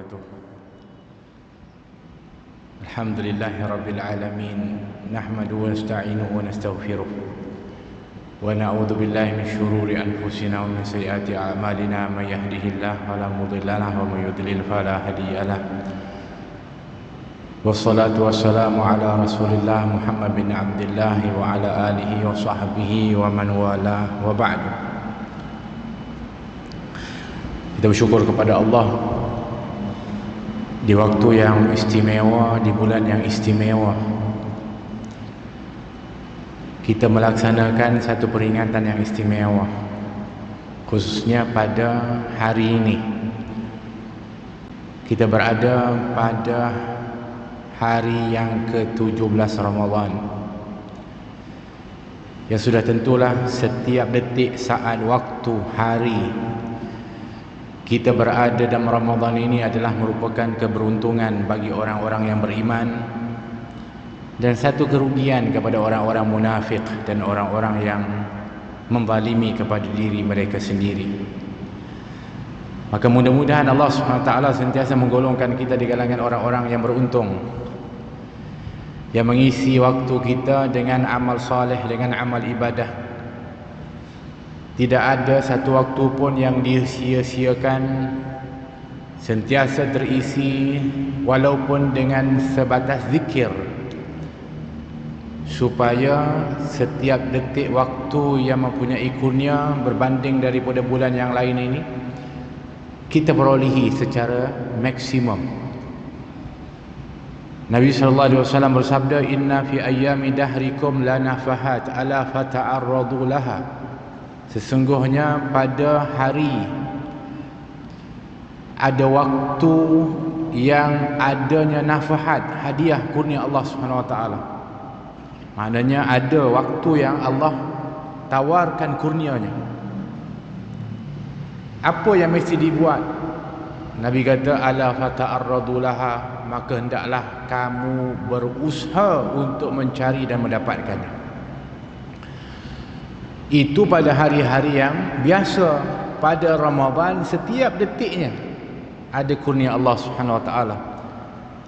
وبركاته. الحمد لله رب العالمين، نحمده ونستعينه ونستغفره ونعوذ بالله من شرور أنفسنا ومن سيئات أعمالنا. من يهده الله فلا مضل له ومن يضلل فلا هادي له. والصلاة والسلام على رسول الله محمد بن عبد الله وعلى آله وصحبه ومن والاه وبعد. Kita bersyukur kepada Allah di waktu yang istimewa, di bulan yang istimewa, kita melaksanakan satu peringatan yang istimewa, khususnya pada hari ini. Kita berada pada hari yang ke-17 Ramadan, yang sudah tentulah setiap detik, saat, waktu, hari kita berada dalam Ramadan ini adalah merupakan keberuntungan bagi orang-orang yang beriman, dan satu kerugian kepada orang-orang munafik dan orang-orang yang menzalimi kepada diri mereka sendiri. Maka mudah-mudahan Allah SWT sentiasa menggolongkan kita di kalangan orang-orang yang beruntung, yang mengisi waktu kita dengan amal saleh, dengan amal ibadah. Tidak ada satu waktu pun yang disia-siakan, sentiasa terisi walaupun dengan sebatas zikir, supaya setiap detik waktu yang mempunyai kurnia berbanding daripada bulan yang lain ini kita perolehi secara maksimum. Nabi SAW bersabda, "Inna fi ayyami dahrikum la nafahat ala fata'arradu laha." Sesungguhnya pada hari ada waktu yang adanya nafahat, hadiah kurnia Allah Subhanahu Wa Taala. Maknanya ada waktu yang Allah tawarkan kurnianya. Apa yang mesti dibuat? Nabi kata, "Ala fata'arradu laha," maka hendaklah kamu berusaha untuk mencari dan mendapatkannya. Itu pada hari-hari yang biasa. Pada Ramadan setiap detiknya ada kurnia Allah Subhanahu Wa Taala,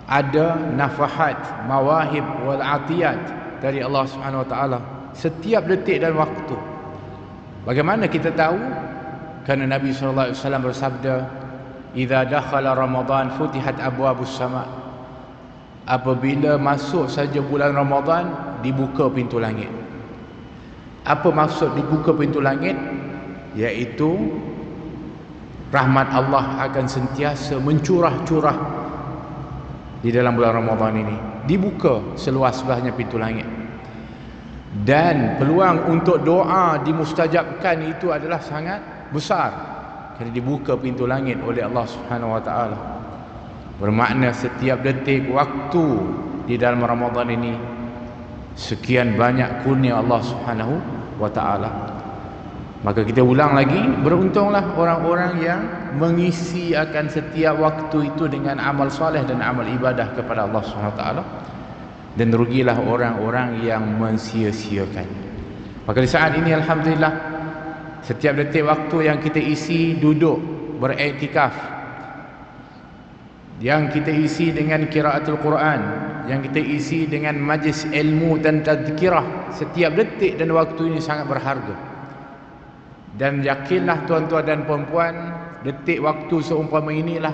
ada nafahat, mawahib wal atiyat dari Allah Subhanahu Wa Taala setiap detik dan waktu. Bagaimana kita tahu? Kerana Nabi SAW bersabda, "Idza dakhala Ramadan futihat abwabus sama." Apabila masuk saja bulan Ramadan, dibuka pintu langit. Apa maksud dibuka pintu langit? Iaitu rahmat Allah akan sentiasa mencurah-curah di dalam bulan Ramadan ini. Dibuka seluas-luasnya pintu langit, dan peluang untuk doa dimustajabkan itu adalah sangat besar kerana dibuka pintu langit oleh Allah Subhanahu Wa Taala. Bermakna setiap detik waktu di dalam Ramadan ini sekian banyak kurnia Allah Subhanahu Wa Taala. Maka kita ulang lagi, beruntunglah orang-orang yang mengisi akan setiap waktu itu dengan amal soleh dan amal ibadah kepada Allah Subhanahu Wa Taala, dan rugilah orang-orang yang mensia-siakan. Maka di saat ini alhamdulillah, setiap detik waktu yang kita isi duduk beriktikaf, yang kita isi dengan qiraatul Quran, yang kita isi dengan majlis ilmu dan tazkirah, setiap detik dan waktu ini sangat berharga. Dan yakinlah tuan-tuan dan puan-puan, detik waktu seumpama inilah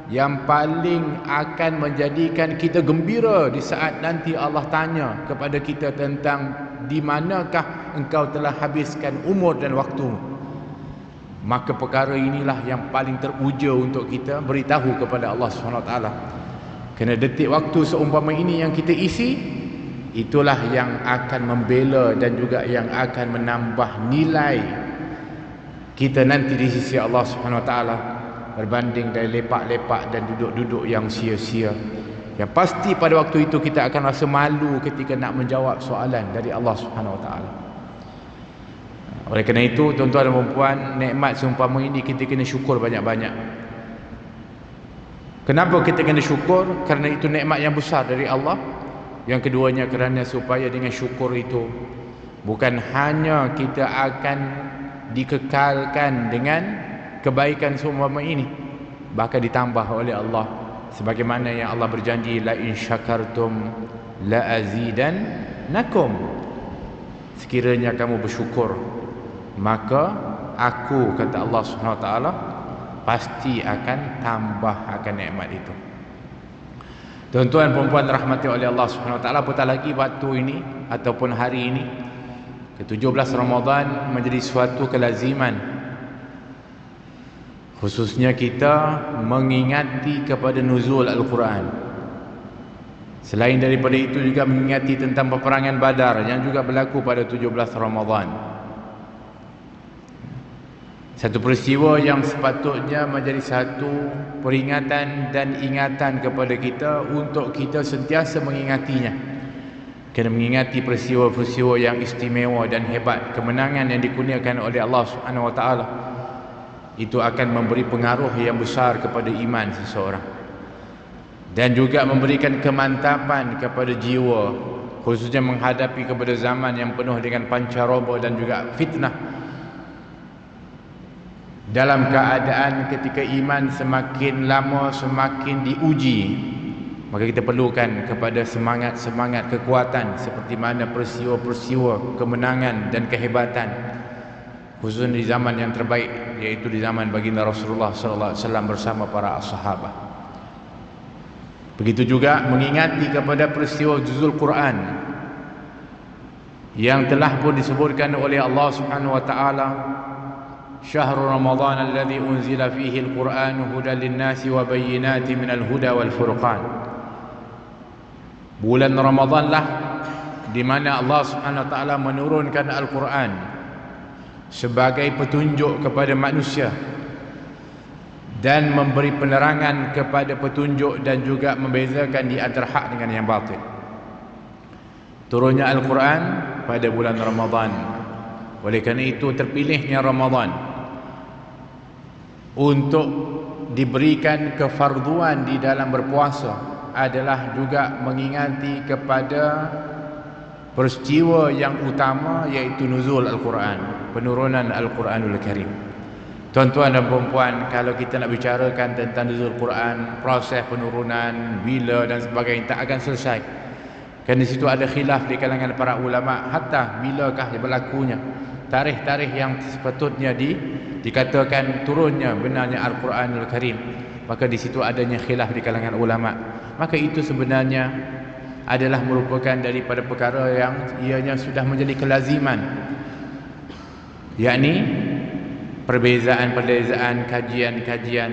yang paling akan menjadikan kita gembira di saat nanti Allah tanya kepada kita tentang di manakah engkau telah habiskan umur dan waktu. Maka perkara inilah yang paling teruja untuk kita beritahu kepada Allah SWT. Kerana detik waktu seumpama ini yang kita isi, itulah yang akan membela dan juga yang akan menambah nilai kita nanti di sisi Allah SWT, berbanding dari lepak-lepak dan duduk-duduk yang sia-sia. Yang pasti pada waktu itu kita akan rasa malu ketika nak menjawab soalan dari Allah SWT. Oleh kerana itu, tuan-tuan dan puan-puan, nikmat seumpama ini kita kena syukur banyak-banyak. Kenapa kita kena syukur? Kerana itu nikmat yang besar dari Allah. Yang keduanya kerana supaya dengan syukur itu bukan hanya kita akan dikekalkan dengan kebaikan seumpama ini, bahkan ditambah oleh Allah, sebagaimana yang Allah berjanji, la in syakartum la azidannakum, sekiranya kamu bersyukur maka aku, kata Allah Subhanahu Wa Taala, pasti akan tambah akan nikmat itu. Tuan-tuan dan puan rahmati oleh Allah Subhanahu Wa Taala, apatah lagi waktu ini ataupun hari ini ke-17 Ramadan menjadi suatu kelaziman, khususnya kita mengingati kepada nuzul Al-Quran. Selain daripada itu juga mengingati tentang peperangan Badar yang juga berlaku pada 17 Ramadan. Satu peristiwa yang sepatutnya menjadi satu peringatan dan ingatan kepada kita untuk kita sentiasa mengingatinya. Kena mengingati peristiwa-peristiwa yang istimewa dan hebat, kemenangan yang dikurniakan oleh Allah Subhanahu Wa Taala. Itu akan memberi pengaruh yang besar kepada iman seseorang, dan juga memberikan kemantapan kepada jiwa, khususnya menghadapi kepada zaman yang penuh dengan pancaroba dan juga fitnah. Dalam keadaan ketika iman semakin lama semakin diuji, maka kita perlukan kepada semangat-semangat kekuatan seperti mana peristiwa-peristiwa kemenangan dan kehebatan, khususnya di zaman yang terbaik, yaitu di zaman baginda Rasulullah sallallahu alaihi wasallam bersama para sahabat. Begitu juga mengingati kepada peristiwa nuzul Quran yang telah pun disebutkan oleh Allah Subhanahu Wa Taala, syahrul Ramadan alladhi unzila fihi al-Quran hudan lin-nasi wa bayyinatin minal huda wal furqan. Bulan Ramadanlah di mana Allah Subhanahu Wa Taala menurunkan Al-Quran sebagai petunjuk kepada manusia dan memberi penerangan kepada petunjuk, dan juga membezakan di antara hak dengan yang batil. Turunnya Al-Quran pada bulan Ramadan. Oleh kerana itu terpilihnya Ramadan untuk diberikan kefarduan di dalam berpuasa adalah juga mengingati kepada peristiwa yang utama, iaitu nuzul Al-Quran, penurunan Al-Quranul Karim. Tuan-tuan dan puan-puan, kalau kita nak bicarakan tentang nuzul Quran, proses penurunan, bila dan sebagainya, tak akan selesai. Kerana di situ ada khilaf di kalangan para ulama, hatta bilakah berlakunya, tarikh-tarikh yang sepatutnya dikatakan turunnya benarnya Al-Quranul Karim. Maka di situ adanya khilaf di kalangan ulama. Maka itu sebenarnya adalah merupakan daripada perkara yang ianya sudah menjadi kelaziman, yakni perbezaan-perbezaan, kajian-kajian.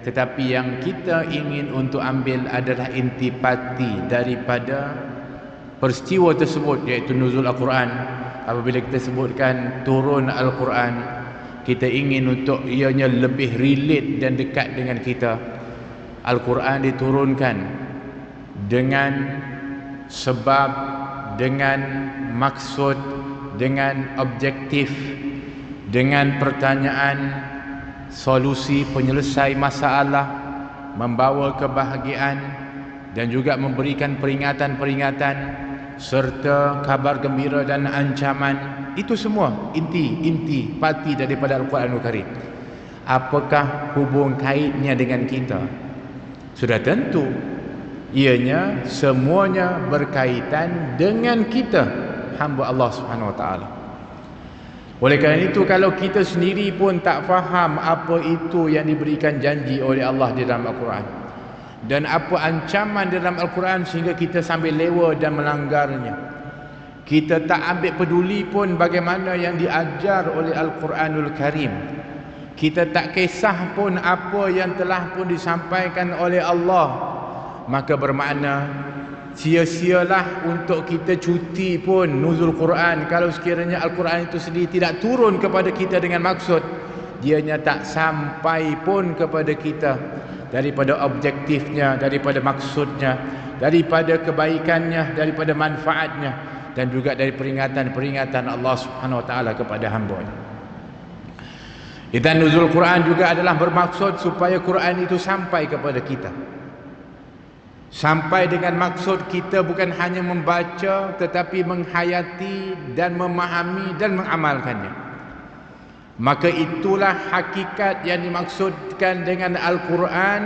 Tetapi yang kita ingin untuk ambil adalah intipati daripada peristiwa tersebut, iaitu nuzul Al-Quran. Apabila kita sebutkan turun Al-Quran, kita ingin untuk ianya lebih relate dan dekat dengan kita. Al-Quran diturunkan dengan sebab, dengan maksud, dengan objektif, dengan pertanyaan, solusi penyelesai masalah, membawa kebahagiaan, dan juga memberikan peringatan-peringatan serta kabar gembira dan ancaman. Itu semua inti pati daripada Al-Quranul Karim. Apakah hubung kaitnya dengan kita? Sudah tentu ianya semuanya berkaitan dengan kita, hamba Allah Subhanahu Wa Taala. Oleh kerana itu, kalau kita sendiri pun tak faham apa itu yang diberikan janji oleh Allah di dalam Al-Quran, dan apa ancaman dalam Al-Quran, sehingga kita sambil lewa dan melanggarnya, kita tak ambil peduli pun bagaimana yang diajar oleh Al-Quranul Karim, kita tak kisah pun apa yang telah pun disampaikan oleh Allah, maka bermakna sia-sialah untuk kita cuti pun nuzul Quran kalau sekiranya Al-Quran itu sendiri tidak turun kepada kita dengan maksud, dianya tak sampai pun kepada kita daripada objektifnya, daripada maksudnya, daripada kebaikannya, daripada manfaatnya, dan juga dari peringatan-peringatan Allah Subhanahu Wa Taala kepada hamba-Nya. Dan nuzul Quran juga adalah bermaksud supaya Quran itu sampai kepada kita, sampai dengan maksud kita bukan hanya membaca, tetapi menghayati dan memahami dan mengamalkannya. Maka itulah hakikat yang dimaksudkan dengan Al-Quran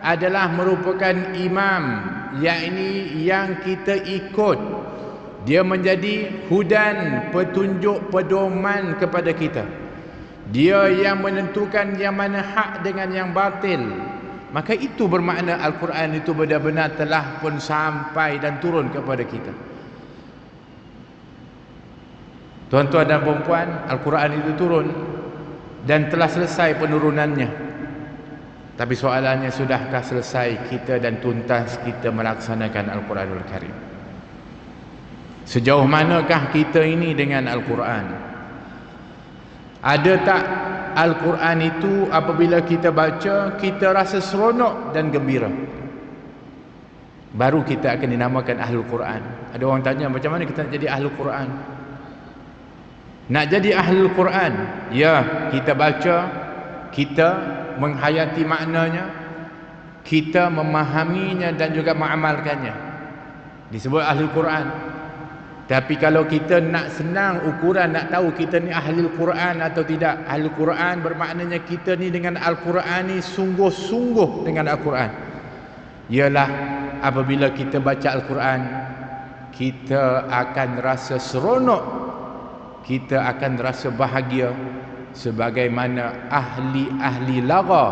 adalah merupakan imam, yakni yang kita ikut. Dia menjadi hudan, petunjuk, pedoman kepada kita. Dia yang menentukan yang mana hak dengan yang batil. Maka itu bermakna Al-Quran itu benar-benar telah pun sampai dan turun kepada kita. Tuan-tuan dan puan-puan, Al-Quran itu turun dan telah selesai penurunannya. Tapi soalannya, sudahkah selesai kita dan tuntas kita melaksanakan Al-Quranul Karim? Sejauh manakah kita ini dengan Al-Quran? Ada tak Al-Quran itu apabila kita baca, kita rasa seronok dan gembira? Baru kita akan dinamakan Ahlul Quran. Ada orang tanya, macam mana kita nak jadi Ahlul Quran? Nak jadi Ahlul Quran, ya, kita baca, kita menghayati maknanya, kita memahaminya dan juga mengamalkannya, disebut Ahlul Quran. Tapi kalau kita nak senang ukuran, nak tahu kita ni Ahlul Quran atau tidak, Ahlul Quran bermaknanya kita ni dengan Al-Quran ni sungguh-sungguh dengan Al-Quran. Ialah apabila kita baca Al-Quran, kita akan rasa seronok, kita akan rasa bahagia, sebagaimana ahli-ahli laga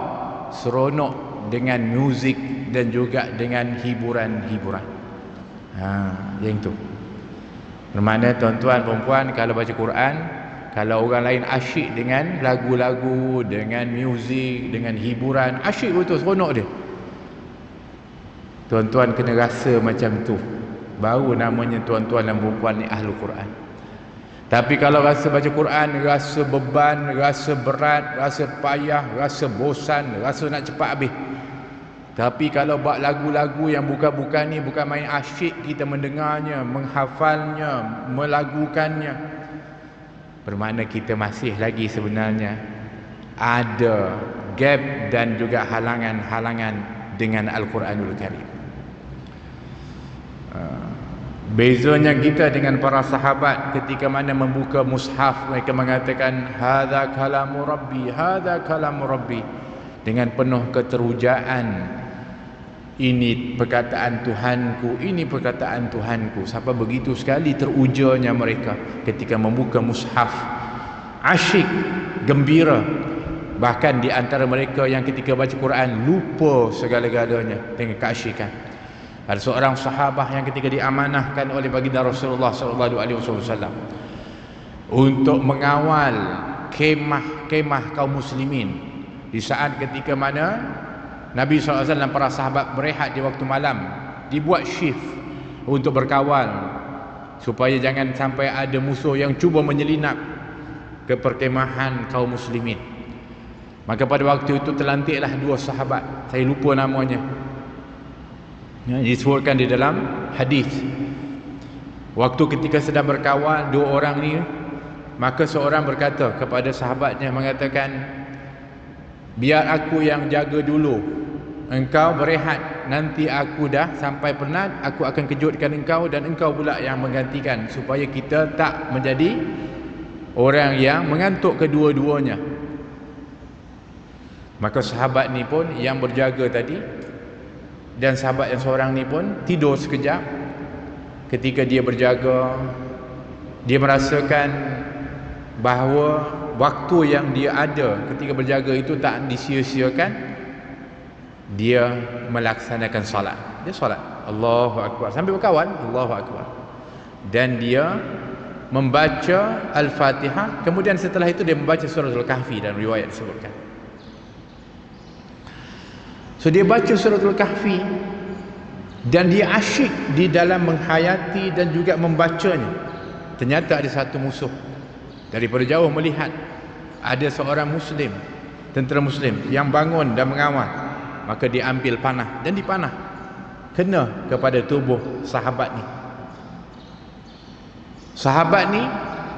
seronok dengan muzik dan juga dengan hiburan-hiburan. Yang itu bermakna, tuan-tuan perempuan, kalau baca Quran, kalau orang lain asyik dengan lagu-lagu, dengan muzik, dengan hiburan, asyik betul, seronok dia, tuan-tuan kena rasa macam tu, baru namanya tuan-tuan dan perempuan ni Ahlul Quran. Tapi kalau rasa baca Quran, rasa beban, rasa berat, rasa payah, rasa bosan, rasa nak cepat habis. Tapi kalau buat lagu-lagu yang bukan-bukan ni, bukan main asyik kita mendengarnya, menghafalnya, melagukannya, bermakna kita masih lagi sebenarnya ada gap dan juga halangan-halangan dengan Al-Quranul Karim. Bezanya kita dengan para sahabat, ketika mana membuka mushaf, mereka mengatakan hadza kalamu rabbi, hadza kalamu rabbi, dengan penuh keterujaan, ini perkataan Tuhanku, ini perkataan Tuhanku. Sampai begitu sekali terujanya mereka ketika membuka mushaf, asyik, gembira. Bahkan di antara mereka yang ketika baca Quran lupa segala-galanya dengan keasyikan. Ada seorang sahabat yang ketika diamanahkan oleh baginda Rasulullah SAW untuk mengawal kemah-kemah kaum muslimin, di saat ketika mana Nabi SAW dan para sahabat berehat di waktu malam, dibuat shift untuk berkawal supaya jangan sampai ada musuh yang cuba menyelinap ke perkemahan kaum muslimin. Maka pada waktu itu terlantiklah dua sahabat, saya lupa namanya, disebutkan di dalam hadis. Waktu ketika sedang berkawal dua orang ni, maka seorang berkata kepada sahabatnya, mengatakan, biar aku yang jaga dulu, engkau berehat, nanti aku dah sampai penat, aku akan kejutkan engkau dan engkau pula yang menggantikan, supaya kita tak menjadi orang yang mengantuk kedua-duanya. Maka sahabat ni pun yang berjaga tadi dan sahabat yang seorang ni pun tidur sekejap. Ketika dia berjaga, dia merasakan bahawa waktu yang dia ada ketika berjaga itu tak disia-siakan. Dia melaksanakan solat. Dia solat, Allahu Akbar, sambil berkawan, Allahu Akbar, dan dia membaca Al-Fatihah. Kemudian setelah itu dia membaca surah Al-Kahfi, dan riwayat disebutkan. So dia baca surah Al-Kahfi dan dia asyik di dalam menghayati dan juga membacanya. Ternyata ada satu musuh daripada jauh melihat ada seorang muslim, tentera muslim yang bangun dan mengawal. Maka dia ambil panah dan dipanah, kena kepada tubuh sahabat ni. Sahabat ni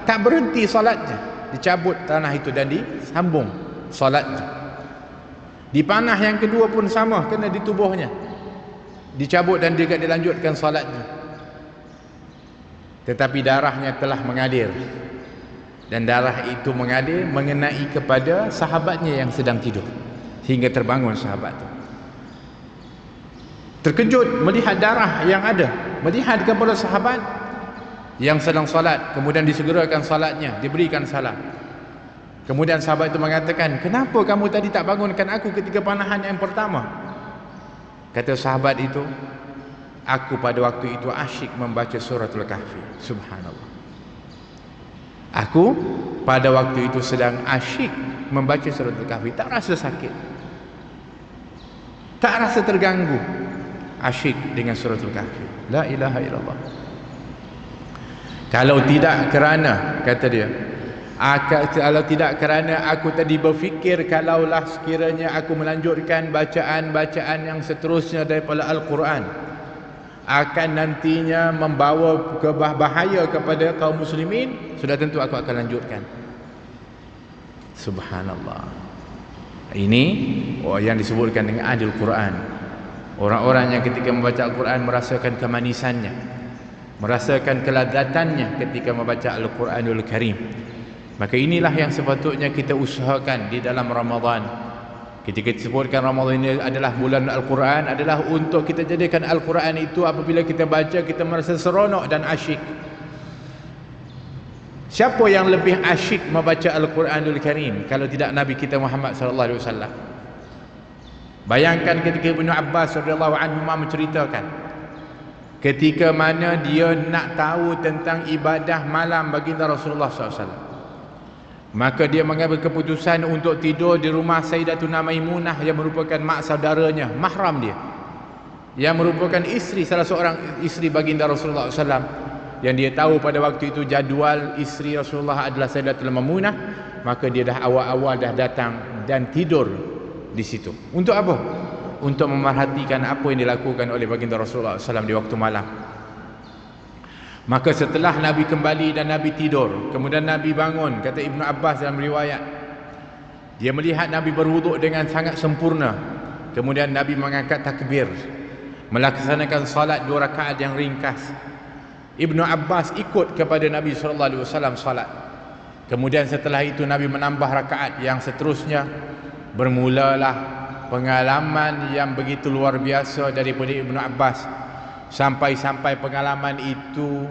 tak berhenti solatnya, dicabut tanah itu dan disambung solatnya. Dipanah yang kedua pun sama, kena di tubuhnya, dicabut dan juga dilanjutkan solatnya. Tetapi darahnya telah mengalir. Dan darah itu mengalir mengenai kepada sahabatnya yang sedang tidur, hingga terbangun sahabat itu. Terkejut melihat darah yang ada, melihat kepada sahabat yang sedang salat, kemudian disegerakan salatnya, diberikan salam. Kemudian sahabat itu mengatakan, kenapa kamu tadi tak bangunkan aku ketika panahan yang pertama? Kata sahabat itu, aku pada waktu itu asyik membaca suratul Kahfi. Subhanallah. Aku pada waktu itu sedang asyik membaca suratul Kahfi, tak rasa sakit, tak rasa terganggu, asyik dengan suratul Kahfi. La ilaha illallah. Kalau tidak kerana, kata dia, kalau tidak kerana aku tadi berfikir, kalaulah sekiranya aku melanjutkan bacaan-bacaan yang seterusnya daripada Al-Quran akan nantinya membawa bahaya kepada kaum muslimin, sudah tentu aku akan lanjutkan. Subhanallah. Ini yang disebutkan dengan ahli Al-Quran. Orang-orang yang ketika membaca Al-Quran merasakan kemanisannya, merasakan keladatannya ketika membaca Al-Quranul Karim. Maka inilah yang sepatutnya kita usahakan di dalam Ramadan. Ketika disebutkan Ramadan ini adalah bulan Al-Quran, adalah untuk kita jadikan Al-Quran itu apabila kita baca, kita merasa seronok dan asyik. Siapa yang lebih asyik membaca Al-Quranul Karim kalau tidak Nabi kita Muhammad sallallahu alaihi wasallam? Bayangkan ketika Ibnu Abbas radhiyallahu anhu menceritakan ketika mana dia nak tahu tentang ibadah malam baginda Rasulullah SAW, maka dia mengambil keputusan untuk tidur di rumah Sayyidatuna Maimunah yang merupakan mak saudaranya, mahram dia, yang merupakan isteri, salah seorang isteri baginda Rasulullah SAW, yang dia tahu pada waktu itu jadual isteri Rasulullah adalah Sayyidatuna Maimunah. Maka dia dah awal-awal dah datang dan tidur di situ. Untuk apa? Untuk memerhatikan apa yang dilakukan oleh baginda Rasulullah SAW di waktu malam. Maka setelah Nabi kembali dan Nabi tidur, kemudian Nabi bangun, kata Ibnu Abbas dalam riwayat, dia melihat Nabi berwuduk dengan sangat sempurna. Kemudian Nabi mengangkat takbir, melaksanakan salat 2 rakaat yang ringkas. Ibnu Abbas ikut kepada Nabi SAW salat. Kemudian setelah itu Nabi menambah rakaat yang seterusnya. Bermulalah pengalaman yang begitu luar biasa daripada Ibnu Abbas. Sampai-sampai pengalaman itu,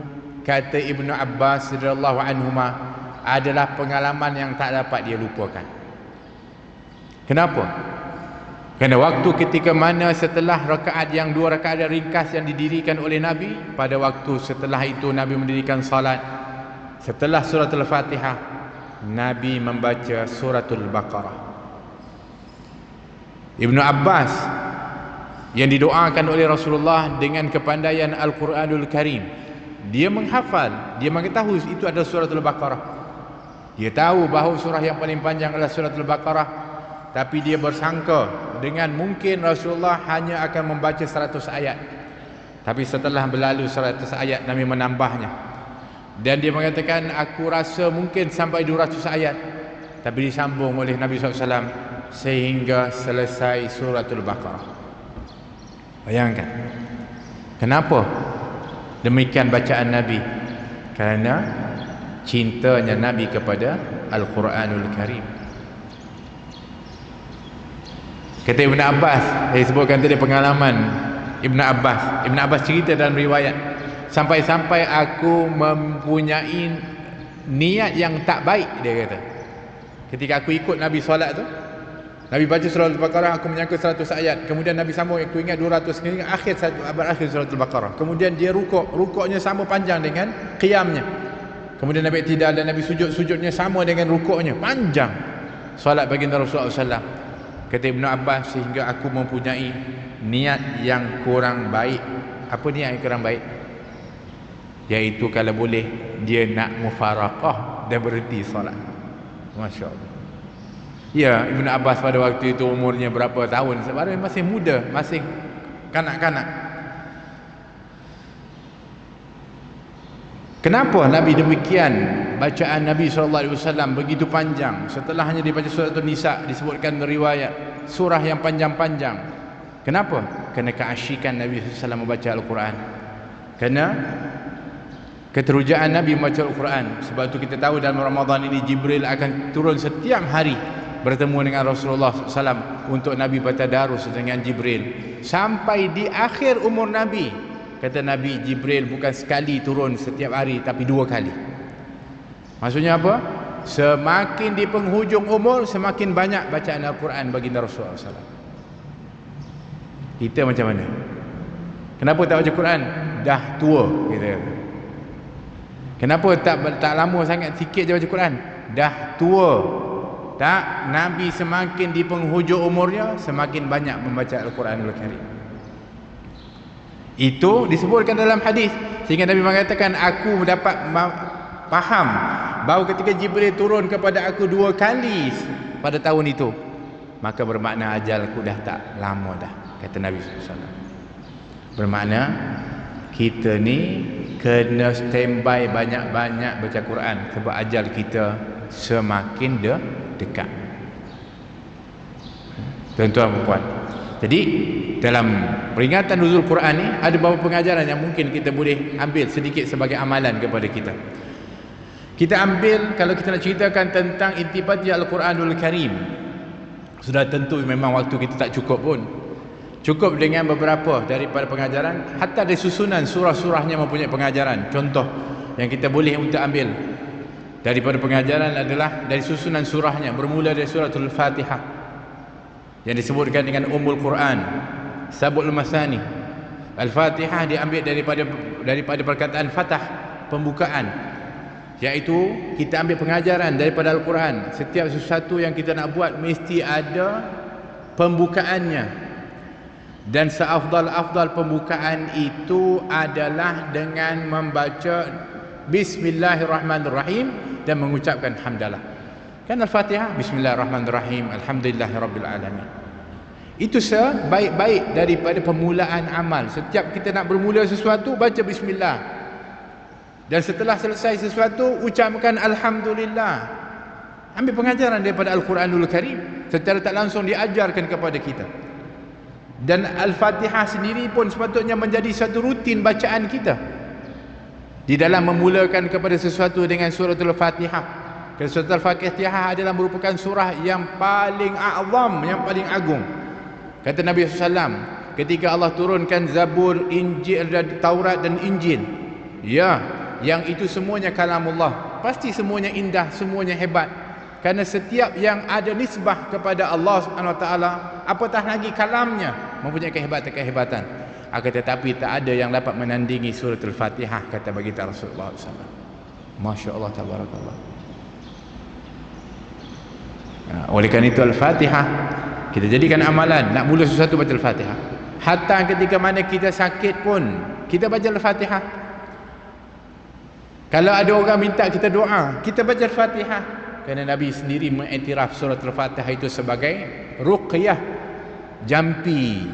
kata Ibnu Abbas radhiyallahu anhuma, adalah pengalaman yang tak dapat dia lupakan. Kenapa? Kerana waktu ketika mana setelah rakaat yang 2 rakaat yang ringkas yang didirikan oleh Nabi, pada waktu setelah itu Nabi mendirikan salat. Setelah suratul Fatihah, Nabi membaca suratul Baqarah. Ibnu Abbas yang didoakan oleh Rasulullah dengan kepandaian Al-Quranul Karim, dia menghafal, dia mengetahui itu adalah suratul Baqarah. Dia tahu bahawa surah yang paling panjang adalah suratul Baqarah, tapi dia bersangka dengan mungkin Rasulullah hanya akan membaca 100 ayat. Tapi setelah berlalu 100 ayat, Nabi menambahnya. Dan dia mengatakan, aku rasa mungkin sampai 200 ayat. Tapi disambung oleh Nabi SAW sehingga selesai suratul Baqarah. Bayangkan, kenapa demikian bacaan Nabi? Kerana cintanya Nabi kepada Al-Quranul Karim. Kata Ibn Abbas, saya sebutkan tadi pengalaman Ibn Abbas cerita dalam riwayat, sampai-sampai aku mempunyai niat yang tak baik, dia kata. Ketika aku ikut Nabi solat tu, Nabi baca surah Al-Baqarah, aku menyangka 100 ayat. Kemudian Nabi sambung, aku ingat 200, akhir surah Al-Baqarah. Kemudian dia rukuknya sama panjang dengan qiyamnya. Kemudian Nabi tidak, dan Nabi sujudnya sama dengan rukuknya, panjang. Salat baginda Rasulullah SAW. Kata Ibnu Abbas, sehingga aku mempunyai niat yang kurang baik. Apa niat yang kurang baik? Iaitu kalau boleh dia nak mufaraqah dan berhenti salat. Masya Allah. Ya, Ibn Abbas pada waktu itu umurnya berapa tahun? Sebenarnya masih muda, masih kanak-kanak. Kenapa Nabi demikian? Bacaan Nabi SAW begitu panjang. Setelahnya dibaca surah An-Nisa, disebutkan riwayat surah yang panjang-panjang. Kenapa? Kerana keasyikan Nabi SAW membaca Al-Quran. Kerana keterujaan Nabi membaca Al-Quran. Sebab tu kita tahu dalam Ramadan ini Jibril akan turun setiap hari bertemu dengan Rasulullah SAW untuk Nabi bertadarus dengan Jibril sampai di akhir umur Nabi. Kata Nabi, Jibril bukan sekali turun setiap hari tapi 2 kali. Maksudnya apa? Semakin di penghujung umur semakin banyak bacaan Al-Quran baginda Rasulullah SAW. Kita macam mana? Kenapa tak baca Quran? Dah tua kita kata. Kenapa tak lama sangat, sikit je baca Quran? Dah tua. Tak, Nabi semakin di penghujung umurnya semakin banyak membaca Al-Quranul Karim. Itu disebutkan dalam hadis. Sehingga Nabi mengatakan, aku mendapat faham bahawa ketika Jibril turun kepada aku 2 kali pada tahun itu, maka bermakna ajalku dah tak lama dah, kata Nabi SAW. Bermakna kita ni kena standby banyak-banyak baca Quran sebab ajal kita semakin dekat. Tuan-tuan dan puan. Jadi dalam peringatan nuzul Quran ni ada beberapa pengajaran yang mungkin kita boleh ambil sedikit sebagai amalan kepada kita. Kita ambil, kalau kita nak ceritakan tentang intibati Al-Quranul Karim, sudah tentu memang waktu kita tak cukup pun. Cukup dengan beberapa daripada pengajaran, hatta dari susunan surah-surahnya mempunyai pengajaran. Contoh yang kita boleh untuk ambil daripada pengajaran adalah dari susunan surahnya, bermula dari suratul Fatihah yang disebutkan dengan Ummul Quran, Sab'ul Masani. Al-Fatihah diambil daripada perkataan fatah, pembukaan, iaitu kita ambil pengajaran daripada Al-Quran. Setiap sesuatu yang kita nak buat mesti ada pembukaannya. Dan seafdal-afdal pembukaan itu adalah dengan membaca Bismillahirrahmanirrahim dan mengucapkan hamdalah. Kan Al-Fatihah, Bismillahirrahmanirrahim, Alhamdulillahirrabbilalamin. Itu sebaik-baik daripada permulaan amal. Setiap kita nak bermula sesuatu, baca Bismillah. Dan setelah selesai sesuatu, ucapkan Alhamdulillah. Ambil pengajaran daripada Al-Quranul Karim. Secara tak langsung diajarkan kepada kita. Dan Al-Fatihah sendiri pun sepatutnya menjadi satu rutin bacaan kita di dalam memulakan kepada sesuatu dengan suratul Fatihah. Kerana suratul Fatihah adalah merupakan surah yang paling a'zam, yang paling agung. Kata Nabi SAW, ketika Allah turunkan Zabur, Injil, Taurat dan Injil, ya, yang itu semuanya kalamullah, pasti semuanya indah, semuanya hebat. Kerana setiap yang ada nisbah kepada Allah SWT, apatah lagi kalamnya, mempunyai kehebatan-kehebatan. Akan tetapi tak ada yang dapat menandingi suratul Fatihah, kata baginda Rasulullah SAW. Masya Allah, tabarakallah. Oleh kerana itu Al-Fatihah kita jadikan amalan. Nak mula sesuatu, baca Al-Fatihah. Hatta ketika mana kita sakit pun kita baca Al-Fatihah. Kalau ada orang minta kita doa, kita baca Al-Fatihah. Kerana Nabi sendiri mengiktiraf surat Al-Fatihah itu sebagai ruqyah, jampi.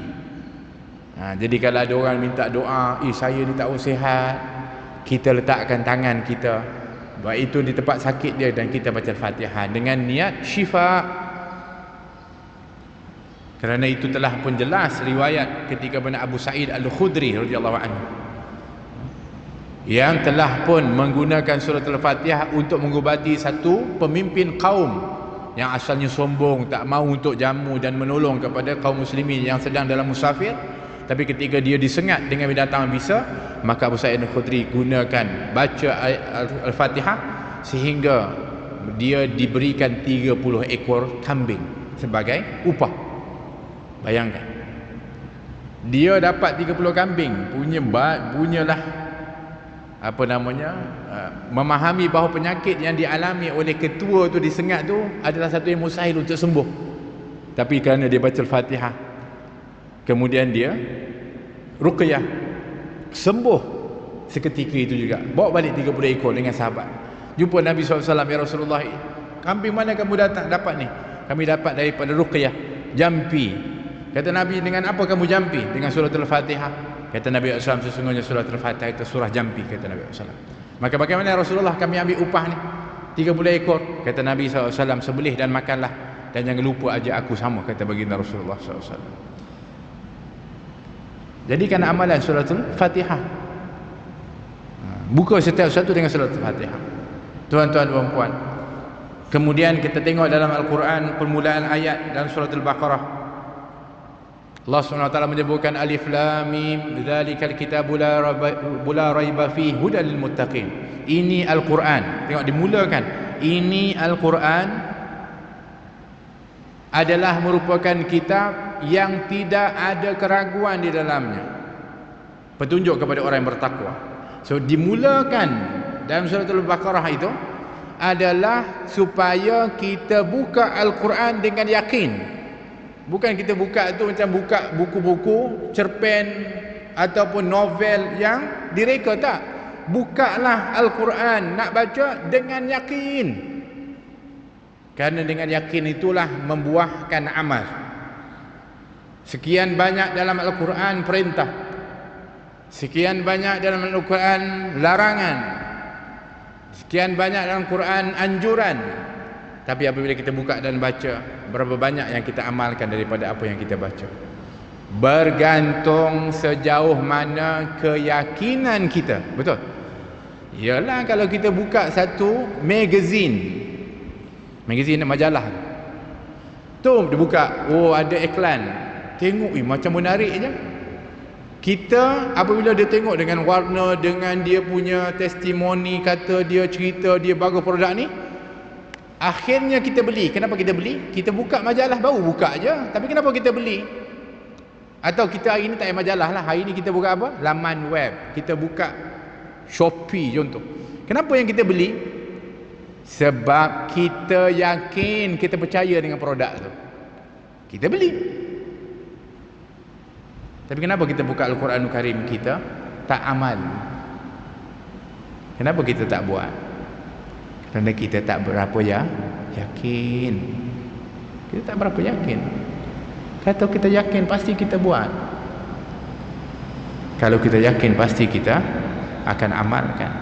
Jadi kalau ada orang minta doa, saya ni tak sihat, kita letakkan tangan kita, baik itu di tempat sakit dia, dan kita baca Al-Fatihah dengan niat syifa. Kerana itu telah pun jelas riwayat ketika mana Abu Sa'id Al-Khudri radhiyallahu anhu, yang telah pun menggunakan surat Al-Fatihah untuk mengubati satu pemimpin kaum yang asalnya sombong, tak mahu untuk jamu dan menolong kepada kaum muslimin yang sedang dalam musafir. Tapi ketika dia disengat dengan binatang bisa, maka Abu Sa'id Al-Khudri gunakan baca Al-Fatihah sehingga dia diberikan 30 ekor kambing sebagai upah. Bayangkan, dia dapat 30 kambing, punyalah apa namanya, memahami bahawa penyakit yang dialami oleh ketua tu, disengat tu, adalah satu yang mustahil untuk sembuh. Tapi kerana dia baca Al-Fatihah, kemudian dia ruqyah, sembuh seketika itu juga. Bawa balik 30 ekor dengan sahabat. Jumpa Nabi SAW, ya Rasulullah, kambing mana kamu dapat ni? Kami dapat daripada ruqyah, jampi. Kata Nabi, dengan apa kamu jampi? Dengan surah Al-Fatihah. Kata Nabi SAW, sesungguhnya surah Al-Fatihah itu surah jampi, kata Nabi SAW. Maka bagaimana Rasulullah kami ambil upah ni? 30 ekor. Kata Nabi SAW, sebelih dan makanlah, dan jangan lupa ajak aku sama, kata baginda Rasulullah SAW. Jadikan amalan surah Al-Fatihah. Buka setiap satu dengan surah Al-Fatihah. Tuan-tuan dan puan, kemudian kita tengok dalam Al-Quran permulaan ayat dalam surah Al-Baqarah, Allah SWT menyebutkan Alif Lam Mim dzalikal kitabu la raiba fihi hudal lil muttaqin. Ini Al-Quran. Tengok dimulakan, ini Al-Quran adalah merupakan kitab yang tidak ada keraguan di dalamnya, petunjuk kepada orang yang bertakwa. So dimulakan dalam surah Al-Baqarah itu adalah supaya kita buka Al-Quran dengan yakin. Bukan kita buka tu macam buka buku-buku, cerpen ataupun novel yang direka, tak. Bukalah Al-Quran nak baca dengan yakin. Kerana dengan yakin itulah membuahkan amal. Sekian banyak dalam Al-Quran perintah, sekian banyak dalam Al-Quran larangan, sekian banyak dalam Al-Quran anjuran. Tapi apabila kita buka dan baca, berapa banyak yang kita amalkan daripada apa yang kita baca? Bergantung sejauh mana keyakinan kita. Betul? Yalah, kalau kita buka satu magazine majalah tu, dia buka, oh ada iklan, tengok macam menarik je. Kita apabila dia tengok dengan warna, dengan dia punya testimoni, kata dia cerita dia bagus produk ni, akhirnya kita beli. Kenapa kita beli? Kita buka majalah, baru buka je, tapi kenapa kita beli? Atau kita hari ni tak payah majalah lah, hari ni kita buka apa? Laman web, kita buka Shopee contoh. Kenapa yang kita beli? Sebab kita yakin, kita percaya dengan produk tu, kita beli. Tapi kenapa kita buka Al-Quranul Karim, kita tak amal? Kenapa kita tak buat? Kerana kita tak berapa yakin. Kita tak berapa yakin. Kalau kita yakin, pasti kita buat. Kalau kita yakin, pasti kita akan amalkan.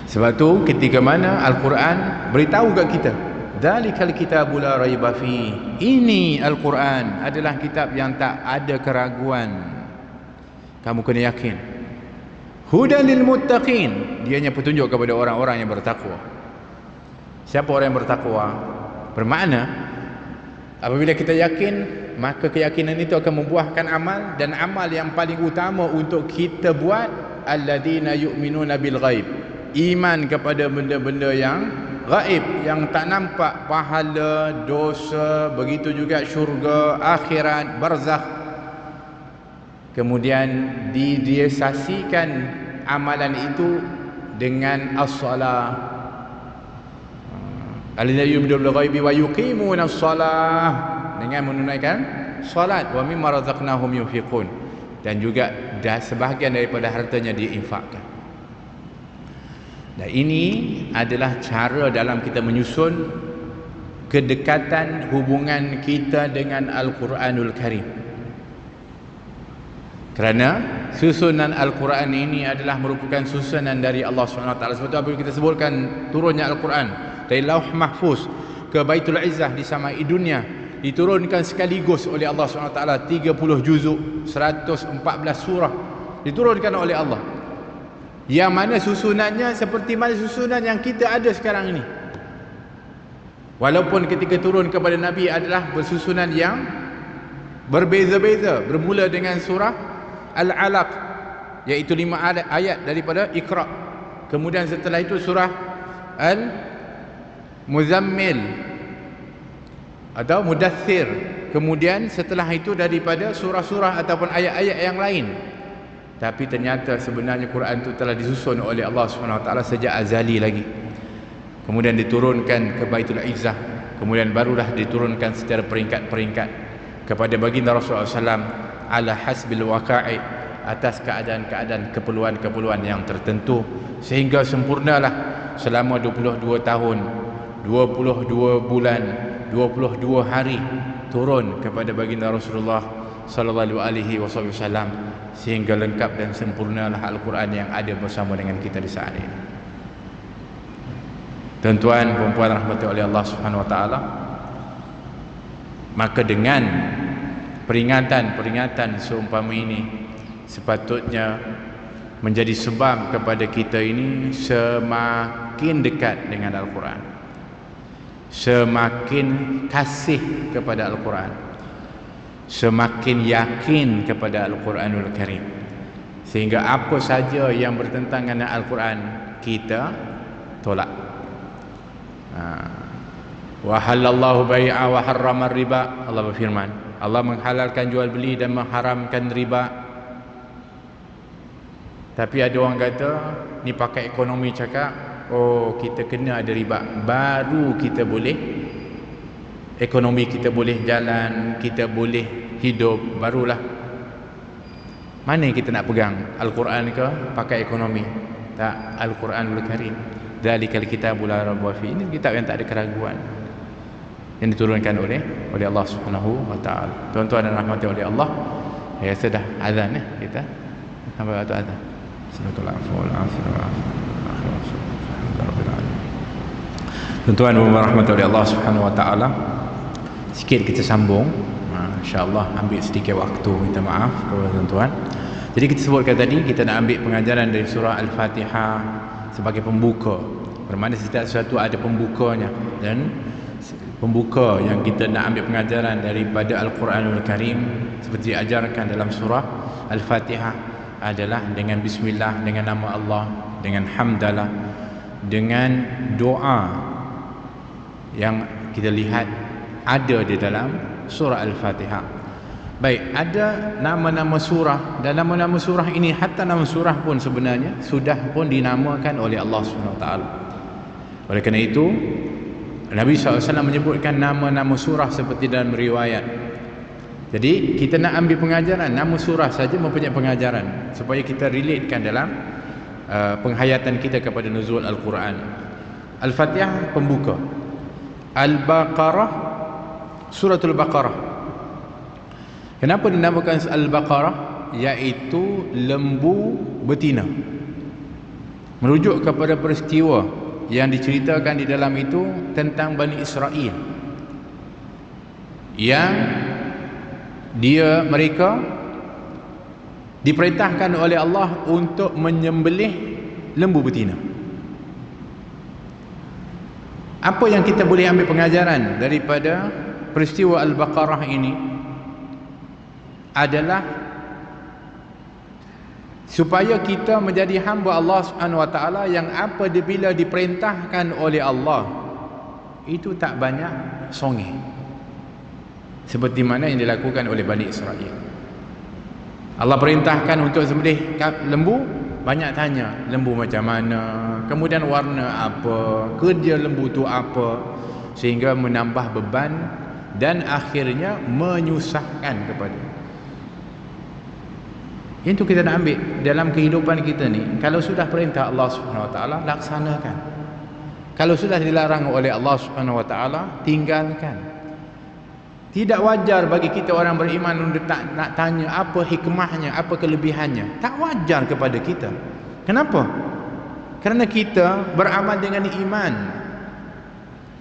Sebab tu ketika mana Al-Quran beritahu kat kita, dzalikal kitabu la raiba fihi, ini Al-Quran adalah kitab yang tak ada keraguan, kamu kena yakin. Hudan lil muttaqin, dianya petunjuk kepada orang-orang yang bertakwa. Siapa orang yang bertakwa? Bermakna apabila kita yakin, maka keyakinan itu akan membuahkan amal, dan amal yang paling utama untuk kita buat, alladzina yu'minuna bil ghaib, iman kepada benda-benda yang gaib, yang tak nampak, pahala, dosa, begitu juga syurga, akhirat, barzakh. Kemudian didiasasikan amalan itu dengan as-salah, alladzina yu'minuna bil ghaibi wa yuqimuna as-salah, dengan menunaikan salat, wa mimma razaqnahum yunfiqun, dan juga sebahagian daripada hartanya diinfakkan. Dan ini adalah cara dalam kita menyusun kedekatan hubungan kita dengan Al-Quranul Karim. Kerana susunan Al-Quran ini adalah merupakan susunan dari Allah SWT. Sebab itu apabila kita sebutkan turunnya Al-Quran dari Lauh Mahfuz ke Baitul Izzah di samai dunia, diturunkan sekaligus oleh Allah SWT, 30 juzuk, 114 surah diturunkan oleh Allah, yang mana susunannya seperti mana susunan yang kita ada sekarang ini. Walaupun ketika turun kepada Nabi adalah bersusunan yang berbeza-beza, bermula dengan surah Al-Alaq, iaitu 5 ayat daripada Iqra. Kemudian setelah itu surah Al-Muzammil atau Mudaththir. Kemudian setelah itu daripada surah-surah ataupun ayat-ayat yang lain. Tapi ternyata sebenarnya Quran itu telah disusun oleh Allah SWT sejak azali lagi. Kemudian diturunkan ke Baitul Izzah, kemudian barulah diturunkan secara peringkat-peringkat kepada baginda Rasulullah SAW ala hasbil waqa'i, atas keadaan-keadaan, keperluan-keperluan yang tertentu, sehingga sempurnalah selama 22 tahun, 22 bulan, 22 hari turun kepada baginda Rasulullah sallallahu alaihi wasallam, sehingga lengkap dan sempurnalah Al-Quran yang ada bersama dengan kita di saat ini. Tuan-tuan dan puan rahmati oleh Allah Subhanahu wa taala, maka dengan peringatan-peringatan seumpama ini, sepatutnya menjadi sebab kepada kita ini semakin dekat dengan Al-Quran, semakin kasih kepada Al-Quran, semakin yakin kepada Al-Quranul Karim, sehingga apa saja yang bertentangan dengan Al-Quran kita tolak. Wa halallahu bai'a wa harrama riba. Allah berfirman, Allah menghalalkan jual beli dan mengharamkan riba. Tapi ada orang kata ni pakai ekonomi cakap, oh kita kena ada riba baru kita boleh, ekonomi kita boleh jalan, kita boleh hidup, barulah. Mana yang kita nak pegang, Al-Quran ke pakai ekonomi? Tak, Al-Quranul Karim. Dzalikal kitabul la raiba fihi. Ini kitab yang tak ada keraguan, yang diturunkan oleh Allah Subhanahu wa taala. Tuan-tuan dan rahmati oleh Allah, ya sudah azan kita sampai waktu azan. Tuan-tuan dan rahmati oleh Allah Subhanahu wa taala, sikit kita sambung, insya-Allah ambil sedikit waktu, minta maaf kepada tuan-tuan. Jadi kita sebutkan tadi kita nak ambil pengajaran dari surah Al-Fatihah sebagai pembuka. Bermakna setiap sesuatu ada pembukanya, dan pembuka yang kita nak ambil pengajaran daripada Al-Quranul Karim seperti diajarkan dalam surah Al-Fatihah adalah dengan bismillah, dengan nama Allah, dengan hamdalah, dengan doa yang kita lihat ada di dalam surah Al-Fatihah. Baik, ada nama-nama surah, dan nama-nama surah ini, hatta nama surah pun sebenarnya sudah pun dinamakan oleh Allah SWT. Oleh kerana itu Nabi SAW menyebutkan nama-nama surah seperti dalam riwayat. Jadi kita nak ambil pengajaran, nama surah saja mempunyai pengajaran supaya kita relatekan dalam penghayatan kita kepada nuzul Al-Quran. Al-Fatihah pembuka. Al-Baqarah, suratul Baqarah. Kenapa dinamakan Al-Baqarah? Iaitu lembu betina. Merujuk kepada peristiwa yang diceritakan di dalam itu tentang Bani Israel, yang mereka diperintahkan oleh Allah untuk menyembelih lembu betina. Apa yang kita boleh ambil pengajaran daripada peristiwa Al-Baqarah ini adalah supaya kita menjadi hamba Allah Subhanahu wa taala yang apabila diperintahkan oleh Allah itu tak banyak songeh, seperti mana yang dilakukan oleh Bani Israel. Allah perintahkan untuk sembelih lembu, banyak tanya lembu macam mana, kemudian warna apa, kerja lembu tu apa, sehingga menambah beban dan akhirnya menyusahkan kepada. Itu kita nak ambil dalam kehidupan kita ni. Kalau sudah perintah Allah Subhanahu wa taala, laksanakan. Kalau sudah dilarang oleh Allah Subhanahu wa taala, tinggalkan. Tidak wajar bagi kita orang beriman untuk nak tanya apa hikmahnya, apa kelebihannya. Tak wajar kepada kita. Kenapa? Kerana kita beramal dengan iman.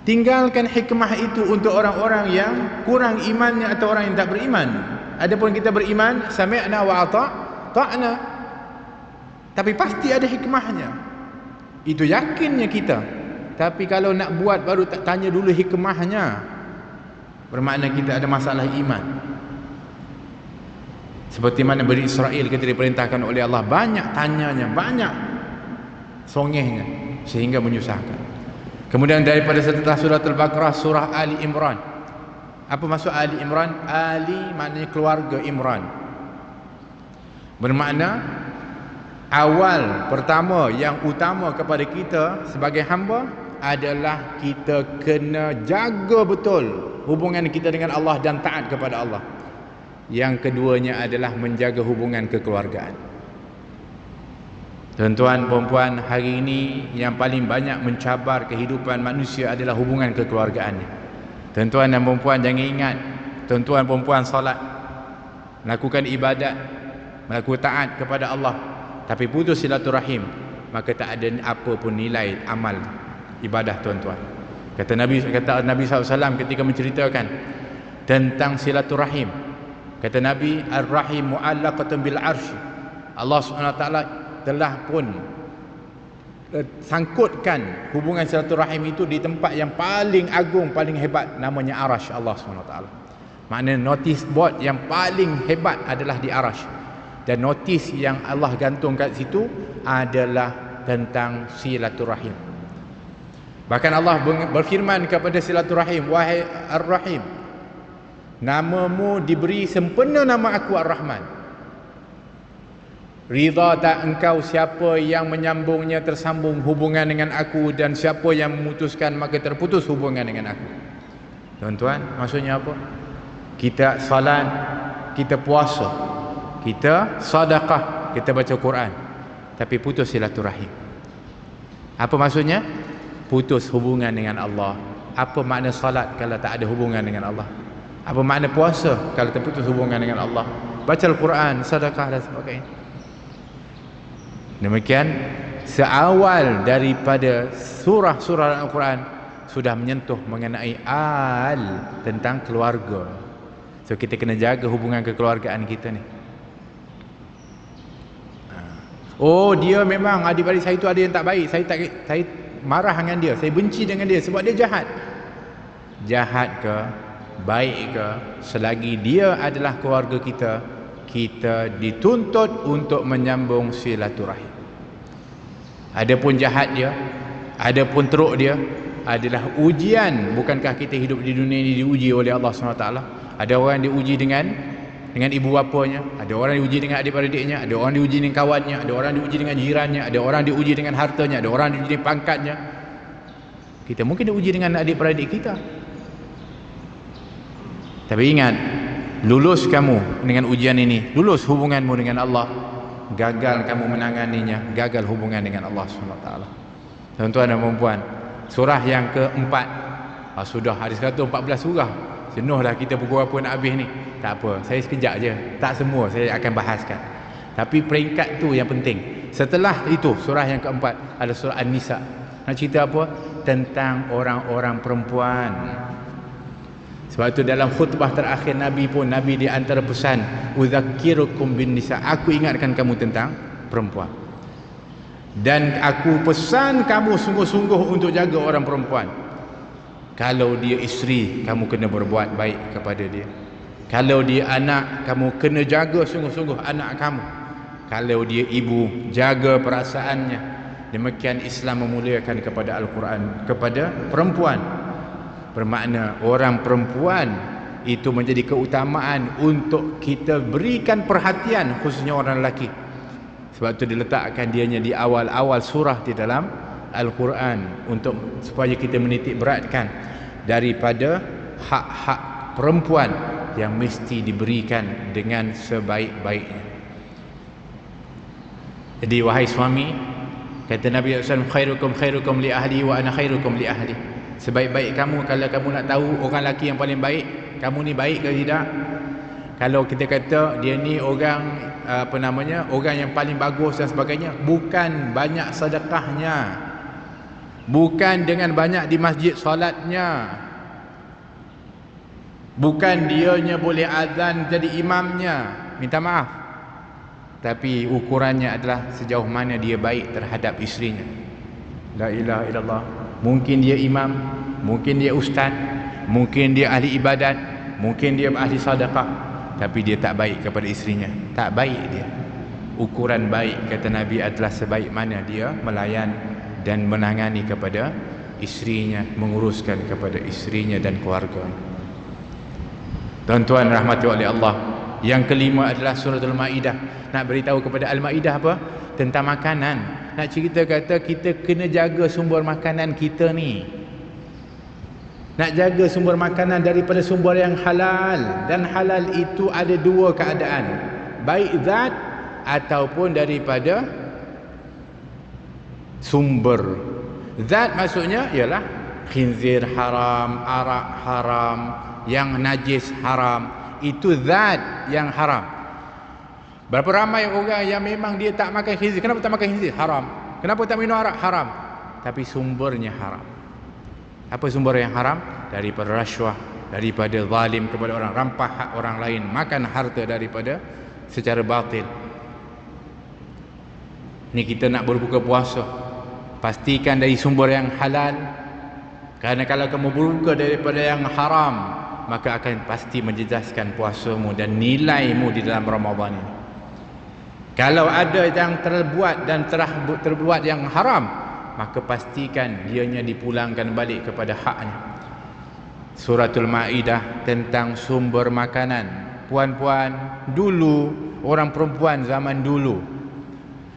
Tinggalkan hikmah itu untuk orang-orang yang kurang imannya atau orang yang tak beriman. Adapun kita beriman, sami'na wa ata'na. Tapi pasti ada hikmahnya. Itu yakinnya kita. Tapi kalau nak buat baru tak tanya dulu hikmahnya, bermakna kita ada masalah iman. Seperti mana Bani Israel ketika diperintahkan oleh Allah, banyak tanyanya, banyak songehnya, sehingga menyusahkan. Kemudian daripada setelah surah Al-Baqarah, surah Ali Imran. Apa maksud Ali Imran? Ali maknanya keluarga Imran. Bermakna awal pertama yang utama kepada kita sebagai hamba adalah kita kena jaga betul hubungan kita dengan Allah dan taat kepada Allah. Yang keduanya adalah menjaga hubungan kekeluargaan. Tuan-tuan, puan-puan, hari ini yang paling banyak mencabar kehidupan manusia adalah hubungan kekeluargaannya. Tuan-tuan dan puan-puan, jangan ingat, tuan-tuan puan-puan solat, melakukan ibadat, melakukan taat kepada Allah, tapi putus silaturahim, maka tak ada apa pun nilai amal ibadah tuan-tuan. Kata Nabi SAW ketika menceritakan tentang silaturahim, kata Nabi, ar-rahim mu'allaqatun bil arsh. Allah SWT telah pun sangkutkan hubungan silaturahim itu di tempat yang paling agung, paling hebat, namanya Arash Allah SWT. Maknanya notice board yang paling hebat adalah di Arash, dan notis yang Allah gantung kat situ adalah tentang silaturahim. Bahkan Allah berfirman kepada silaturahim, wahai Ar-Rahim, namamu diberi sempurna nama aku Ar-Rahman. Ridha tak engkau siapa yang menyambungnya tersambung hubungan dengan aku, dan siapa yang memutuskan maka terputus hubungan dengan aku. Tuan-tuan, maksudnya apa? Kita salat, kita puasa, kita sedekah, kita baca Quran, tapi putus silaturahim. Apa maksudnya? Putus hubungan dengan Allah. Apa makna salat kalau tak ada hubungan dengan Allah? Apa makna puasa kalau terputus hubungan dengan Allah? Baca Al-Quran, sedekah dan sebagainya. Demikian seawal daripada surah-surah Al-Quran sudah menyentuh mengenai tentang keluarga. So kita kena jaga hubungan kekeluargaan kita ni. Oh, dia memang adik-adik saya tu ada yang tak baik, saya marah dengan dia, saya benci dengan dia sebab dia jahat. Jahat ke, baik ke, selagi dia adalah keluarga kita, kita dituntut untuk menyambung silaturahim. Adapun jahat dia, adapun teruk dia adalah ujian. Bukankah kita hidup di dunia ini diuji oleh Allah SWT? Ada orang diuji dengan ibu bapanya, ada orang diuji dengan adik-beradiknya, ada orang diuji dengan kawannya, ada orang diuji dengan jirannya, ada orang diuji dengan hartanya, ada orang diuji dengan pangkatnya. Kita mungkin diuji dengan adik-beradik kita. Tapi ingat, lulus kamu dengan ujian ini, lulus hubunganmu dengan Allah, gagal kamu menanganinya, gagal hubungan dengan Allah SWT. Tuan-tuan dan puan-puan, surah yang keempat, sudah ada 114 surah. Jenuh dah kita pukul apa nak habis ni. Tak apa, saya sekejap je, tak semua saya akan bahaskan, tapi peringkat tu yang penting. Setelah itu surah yang keempat ada surah An-Nisa. Nak cerita apa? Tentang orang-orang perempuan. Sebab itu dalam khutbah terakhir Nabi pun, Nabi di antara pesan, udzakirukum bin nisa, aku ingatkan kamu tentang perempuan, dan aku pesan kamu sungguh-sungguh untuk jaga orang perempuan. Kalau dia isteri, kamu kena berbuat baik kepada dia. Kalau dia anak, kamu kena jaga sungguh-sungguh anak kamu. Kalau dia ibu, jaga perasaannya. Demikian Islam memuliakan kepada Al-Quran, kepada perempuan. Bermakna orang perempuan itu menjadi keutamaan untuk kita berikan perhatian, khususnya orang lelaki. Sebab itu diletakkan dianya di awal-awal surah di dalam Al-Quran, untuk supaya kita menitik beratkan daripada hak-hak perempuan yang mesti diberikan dengan sebaik-baiknya. Jadi wahai suami, kata Nabi SAW, khairukum li ahli wa ana khairukum li ahli. Sebaik-baik kamu, kalau kamu nak tahu orang lelaki yang paling baik, kamu ni baik ke tidak? Kalau kita kata dia ni orang orang yang paling bagus dan sebagainya, bukan banyak sedekahnya, bukan dengan banyak di masjid solatnya, bukan dianya boleh azan jadi imamnya, minta maaf, tapi ukurannya adalah sejauh mana dia baik terhadap isterinya. La ilaha illallah. Mungkin dia imam, mungkin dia ustaz, mungkin dia ahli ibadat, mungkin dia ahli sedekah, tapi dia tak baik kepada isterinya. Tak baik dia. Ukuran baik, kata Nabi, adalah sebaik mana dia melayan dan menangani kepada isterinya, menguruskan kepada isterinya dan keluarga. Tuan-tuan rahmati oleh Allah, yang kelima adalah surah Al-Ma'idah. Nak beritahu kepada Al-Ma'idah apa? Tentang makanan. Nak cerita kata kita kena jaga sumber makanan kita ni. Nak jaga sumber makanan daripada sumber yang halal. Dan halal itu ada dua keadaan, baik zat ataupun daripada sumber. Zat maksudnya ialah khinzir haram, arak haram, yang najis haram. Itu zat yang haram. Berapa ramai orang yang memang dia tak makan khinzir. Kenapa tak makan khinzir? Haram. Kenapa tak minum arak? Haram. Tapi sumbernya haram. Apa sumber yang haram? Daripada rasuah, daripada zalim kepada orang, rampas hak orang lain, makan harta daripada secara batil. Ni kita nak berbuka puasa, pastikan dari sumber yang halal. Kerana kalau kamu berbuka daripada yang haram, maka akan pasti menjejaskan puasamu dan nilaimu di dalam Ramadan ini. Kalau ada yang terbuat dan terbuat yang haram, maka pastikan dianya dipulangkan balik kepada haknya. Suratul Maidah tentang sumber makanan. Puan-puan dulu, orang perempuan zaman dulu,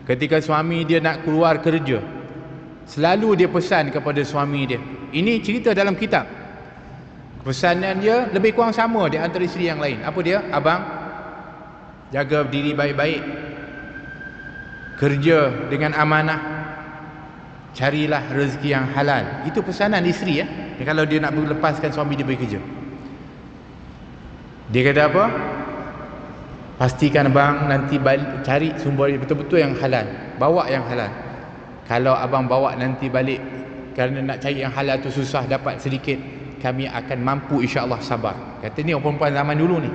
ketika suami dia nak keluar kerja, selalu dia pesan kepada suami dia. Ini cerita dalam kitab. Pesanan dia lebih kurang sama di antara isteri yang lain. Apa dia? Abang, jaga diri baik-baik, kerja dengan amanah, carilah rezeki yang halal. Itu pesanan isteri ya. Kalau dia nak lepaskan suami dia pergi kerja, dia kata apa? Pastikan abang nanti balik, cari sumber betul-betul yang halal, bawa yang halal. Kalau abang bawa nanti balik kerana nak cari yang halal tu susah dapat sedikit, kami akan mampu insya-Allah sabar. Kata ni orang perempuan zaman dulu ni.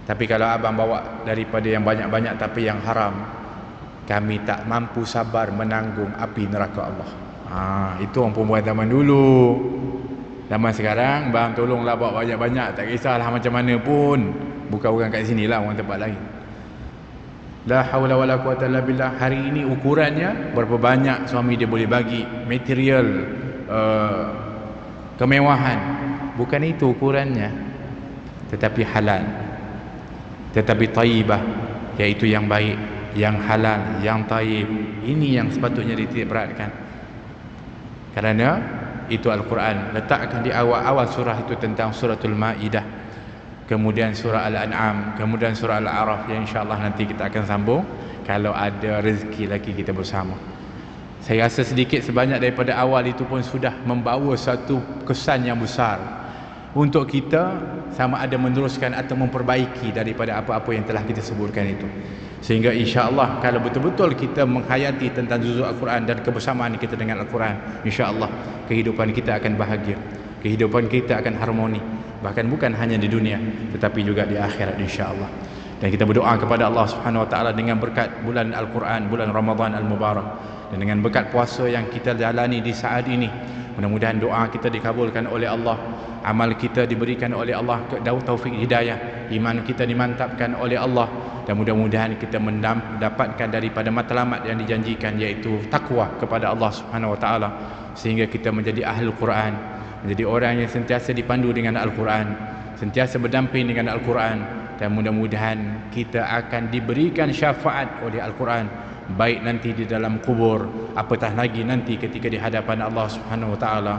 Tapi kalau abang bawa daripada yang banyak-banyak tapi yang haram, kami tak mampu sabar menanggung api neraka Allah. Itu orang perempuan zaman dulu. Zaman sekarang, bang tolonglah bawa banyak-banyak, tak kisahlah macam mana pun. Bukan kat sini lah, orang tempat lain. La haula wala quwata illa billah. Hari ini ukurannya berapa banyak suami dia boleh bagi material kemewahan. Bukan itu ukurannya, tetapi halal, tetapi taibah, iaitu yang baik, yang halal, yang taib. Ini yang sepatutnya dititik beratkan. Kerana itu Al-Quran letakkan di awal-awal surah itu tentang suratul Maidah, kemudian surah Al-An'am, kemudian surah Al-A'raf, yang insya-Allah nanti kita akan sambung kalau ada rezeki lagi kita bersama. Saya rasa sedikit sebanyak daripada awal itu pun sudah membawa satu kesan yang besar untuk kita, sama ada meneruskan atau memperbaiki daripada apa-apa yang telah kita sebutkan itu. Sehingga insya-Allah kalau betul-betul kita menghayati tentang juzuk Al-Quran dan kebersamaan kita dengan Al-Quran, insya-Allah kehidupan kita akan bahagia, kehidupan kita akan harmoni, bahkan bukan hanya di dunia tetapi juga di akhirat insya-Allah. Dan kita berdoa kepada Allah Subhanahu Wa Taala dengan berkat bulan Al-Quran, bulan Ramadan Al-Mubarak, dan dengan berkat puasa yang kita jalani di saat ini, mudah-mudahan doa kita dikabulkan oleh Allah, amal kita diberikan oleh Allah taufik hidayah, iman kita dimantapkan oleh Allah, dan mudah-mudahan kita mendapatkan daripada matlamat yang dijanjikan, iaitu takwa kepada Allah Subhanahu Wa Taala, sehingga kita menjadi ahli Quran, menjadi orang yang sentiasa dipandu dengan Al-Quran, sentiasa berdamping dengan Al-Quran, dan mudah-mudahan kita akan diberikan syafaat oleh Al-Quran, baik nanti di dalam kubur, apatah lagi nanti ketika di hadapan Allah Subhanahu Wa Taala,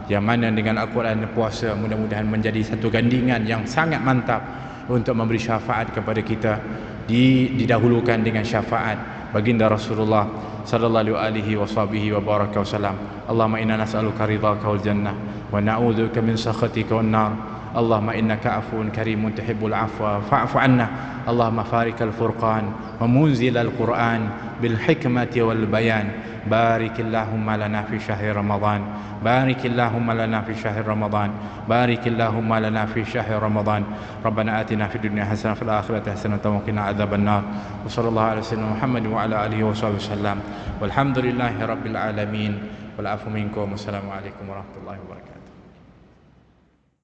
yang mana dengan Al-Quran dan puasa mudah-mudahan menjadi satu gandingan yang sangat mantap untuk memberi syafaat kepada kita, didahulukan dengan syafaat baginda Rasulullah sallallahu alaihi washabihi wa baraka wasallam. Allahumma inna nas'aluka ridhaka wal jannah wa na'udzubika min sakhatika wan nar. Allahumma innaka afuwun karimun tuhibbul afwa fa'fu 'anna. Allahumma farikal furqan wa munzilal Qur'an bil hikmati wal bayan. Barikillahumma lana fi syahri Ramadan. Barikillahumma lana fi syahri Ramadan. Barikillahumma lana fi syahri Ramadan. Rabbana atina fid dunya hasanah fil akhirati hasanah wa qina adzaban nar. Wa sallallahu alaihi wasallam Muhammad wa ala alihi wasallam. Walhamdulillahi rabbil alamin. Wal afu minkum. Wassalamu alaikum warahmatullahi wabarakatuh.